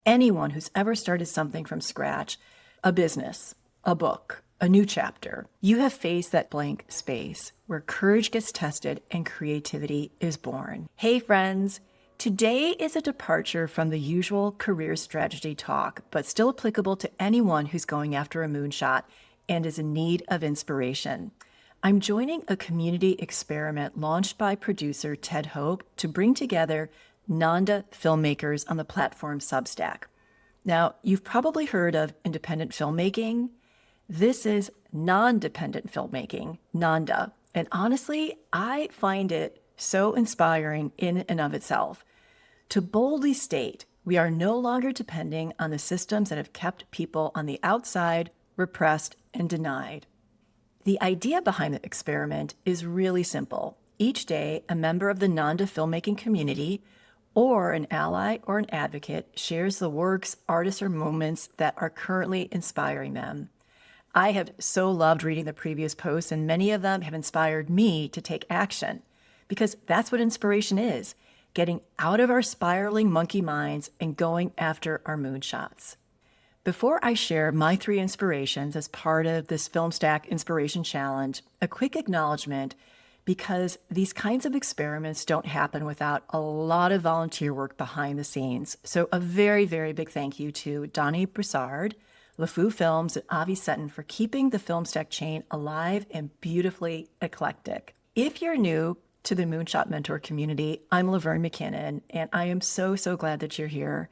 anyone who's ever started something from scratch, a business, a book, a new chapter. You have faced that blank space where courage gets tested and creativity is born. Hey friends, today is a departure from the usual career strategy talk, but still applicable to anyone who's going after a moonshot and is in need of inspiration. I'm joining a community experiment launched by producer Ted Hope to bring together NonDē filmmakers on the platform Substack. Now, you've probably heard of independent filmmaking. This is non-dependent filmmaking, NonDē. And honestly, I find it so inspiring in and of itself. To boldly state, we are no longer depending on the systems that have kept people on the outside, repressed, and denied. The idea behind the experiment is really simple. Each day, a member of the NonDē filmmaking community or an ally or an advocate shares the works, artists, or moments that are currently inspiring them. I have so loved reading the previous posts, and many of them have inspired me to take action, because that's what inspiration is, getting out of our spiraling monkey minds and going after our moonshots. Before I share my 3 inspirations as part of this FilmStack Inspiration Challenge, a quick acknowledgement, because these kinds of experiments don't happen without a lot of volunteer work behind the scenes. So a very, very big thank you to Donnie Broussard, LeFou Films, and Avi Sutton for keeping the FilmStack chain alive and beautifully eclectic. If you're new to the Moonshot Mentor community, I'm Laverne McKinnon, and I am so glad that you're here.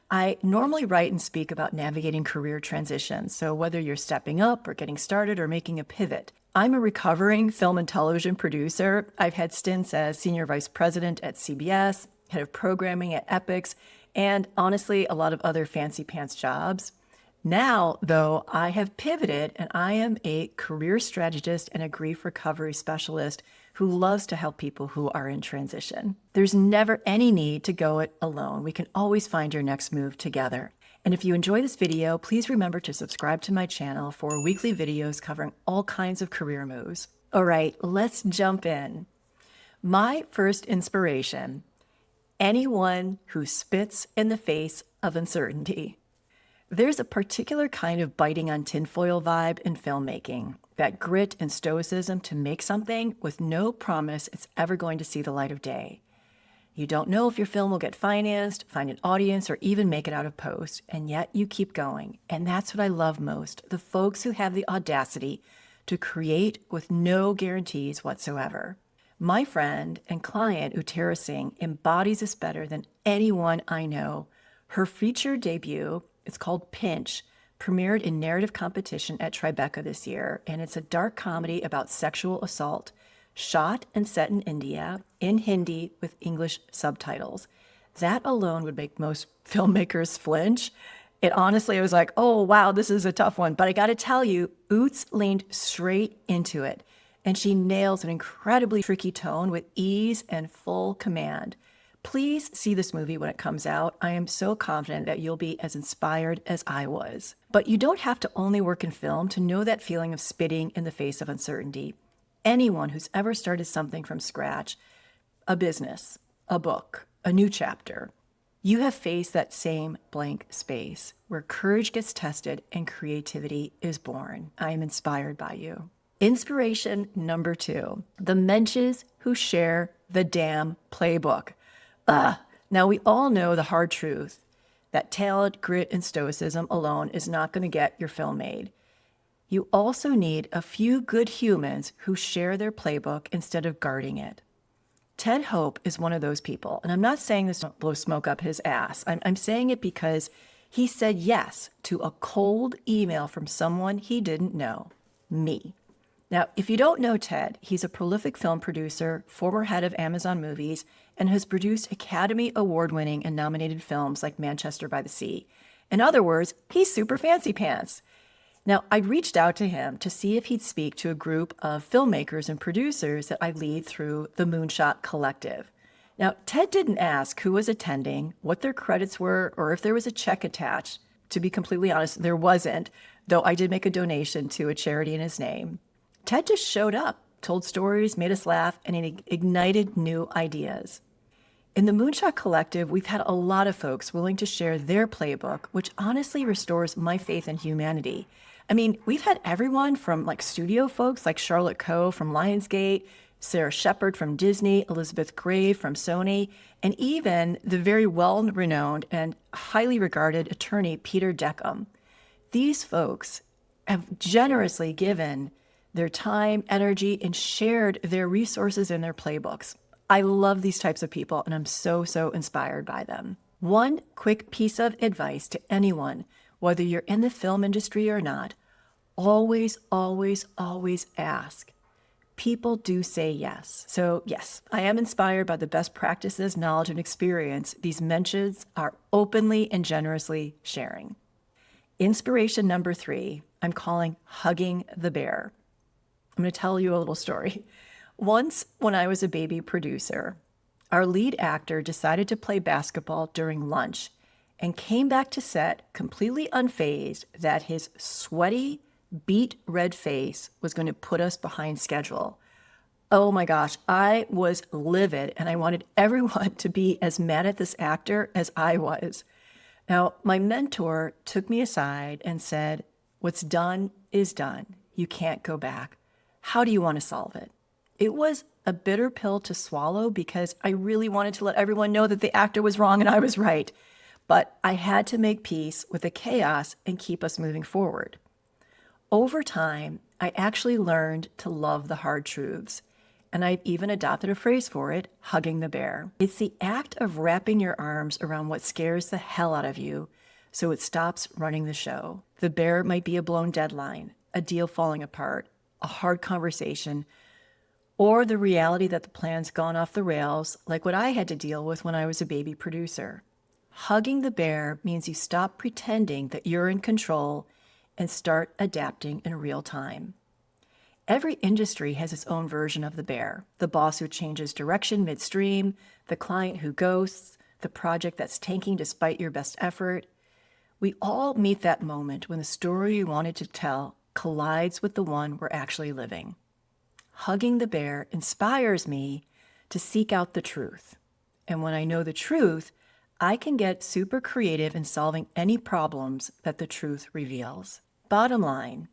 I normally write and speak about navigating career transitions, so whether you're stepping up or getting started or making a pivot. I'm a recovering film and television producer. I've had stints as senior vice president at CBS, head of programming at Epix, and honestly, a lot of other fancy pants jobs. Now, though, I have pivoted and I am a career strategist and a grief recovery specialist who loves to help people who are in transition. There's never any need to go it alone. We can always find your next move together. And if you enjoy this video, please remember to subscribe to my channel for weekly videos covering all kinds of career moves. All right, let's jump in. My first inspiration, anyone who spits in the face of uncertainty. There's a particular kind of biting on tinfoil vibe in filmmaking, that grit and stoicism to make something with no promise it's ever going to see the light of day. You don't know if your film will get financed, find an audience, or even make it out of post, and yet you keep going. And that's what I love most, the folks who have the audacity to create with no guarantees whatsoever. My friend and client, Uttara Singh, embodies this better than anyone I know. Her feature debut, it's called Pinch, premiered in narrative competition at Tribeca this year, and it's a dark comedy about sexual assault, shot and set in India, in Hindi with English subtitles. That alone would make most filmmakers flinch. It honestly, I was like, oh wow, this is a tough one. But I gotta tell you, Oots leaned straight into it, and she nails an incredibly tricky tone with ease and full command. Please see this movie when it comes out. I am so confident that you'll be as inspired as I was. But you don't have to only work in film to know that feeling of spitting in the face of uncertainty. Anyone who's ever started something from scratch, a business, a book, a new chapter, you have faced that same blank space where courage gets tested and creativity is born. I am inspired by you. Inspiration number 2, the mensches who share the damn playbook. Now, we all know the hard truth that talent, grit, and stoicism alone is not going to get your film made. You also need a few good humans who share their playbook instead of guarding it. Ted Hope is one of those people, and I'm not saying this to blow smoke up his ass. I'm saying it because he said yes to a cold email from someone he didn't know, me. Now, if you don't know Ted, he's a prolific film producer, former head of Amazon Movies, and has produced Academy Award-winning and nominated films like Manchester by the Sea. In other words, he's super fancy pants. Now, I reached out to him to see if he'd speak to a group of filmmakers and producers that I lead through the Moonshot Collective. Now, Ted didn't ask who was attending, what their credits were, or if there was a check attached. To be completely honest, there wasn't, though I did make a donation to a charity in his name. Ted just showed up, told stories, made us laugh, and it ignited new ideas. In the Moonshot Collective, we've had a lot of folks willing to share their playbook, which honestly restores my faith in humanity. I mean, we've had everyone from like studio folks like Charlotte Coe from Lionsgate, Sarah Shepard from Disney, Elizabeth Grave from Sony, and even the very well-renowned and highly regarded attorney Peter Deckham. These folks have generously given their time, energy, and shared their resources in their playbooks. I love these types of people, and I'm so inspired by them. One quick piece of advice to anyone, whether you're in the film industry or not, always ask. People do say yes. So yes, I am inspired by the best practices, knowledge, and experience these mentions are openly and generously sharing. Inspiration number 3, I'm calling hugging the bear. I'm going to tell you a little story. Once, when I was a baby producer, our lead actor decided to play basketball during lunch and came back to set completely unfazed that his sweaty, beet red face was going to put us behind schedule. Oh my gosh, I was livid, and I wanted everyone to be as mad at this actor as I was. Now, my mentor took me aside and said, "What's done is done. You can't go back. How do you want to solve it?" It was a bitter pill to swallow because I really wanted to let everyone know that the actor was wrong and I was right. But I had to make peace with the chaos and keep us moving forward. Over time, I actually learned to love the hard truths. And I've even adopted a phrase for it, hugging the bear. It's the act of wrapping your arms around what scares the hell out of you so it stops running the show. The bear might be a blown deadline, a deal falling apart, a hard conversation, or the reality that the plan's gone off the rails, like what I had to deal with when I was a baby producer. Hugging the bear means you stop pretending that you're in control and start adapting in real time. Every industry has its own version of the bear. The boss who changes direction midstream, the client who ghosts, the project that's tanking despite your best effort. We all meet that moment when the story you wanted to tell collides with the one we're actually living. Hugging the bear inspires me to seek out the truth. And when I know the truth, I can get super creative in solving any problems that the truth reveals. Bottom line,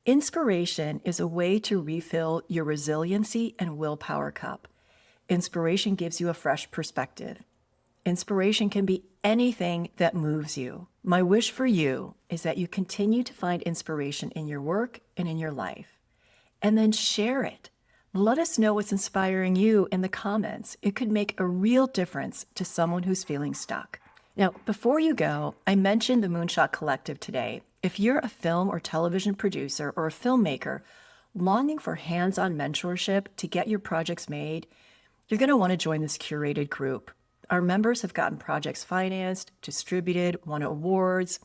inspiration is a way to refill your resiliency and willpower cup. Inspiration gives you a fresh perspective. Inspiration can be anything that moves you. My wish for you is that you continue to find inspiration in your work and in your life. And then share it. Let us know what's inspiring you in the comments. It could make a real difference to someone who's feeling stuck. Now, before you go, I mentioned the Moonshot Collective today. If you're a film or television producer or a filmmaker longing for hands-on mentorship to get your projects made, you're going to want to join this curated group. Our members have gotten projects financed, distributed, won awards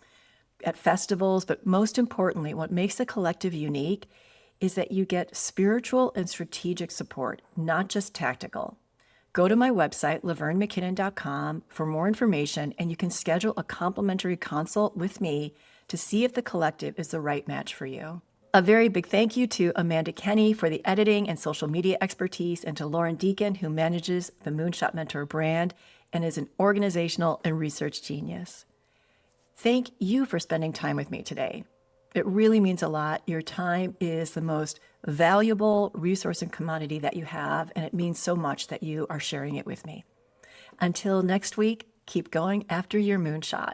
at festivals, but most importantly, what makes the collective unique is that you get spiritual and strategic support, not just tactical. Go to my website, LaverneMcKinnon.com, for more information, and you can schedule a complimentary consult with me to see if the collective is the right match for you. A very big thank you to Amanda Kenny for the editing and social media expertise, and to Lauren Deacon, who manages the Moonshot Mentor brand and is an organizational and research genius. Thank you for spending time with me today. It really means a lot. Your time is the most valuable resource and commodity that you have, and it means so much that you are sharing it with me. Until next week, keep going after your moonshot.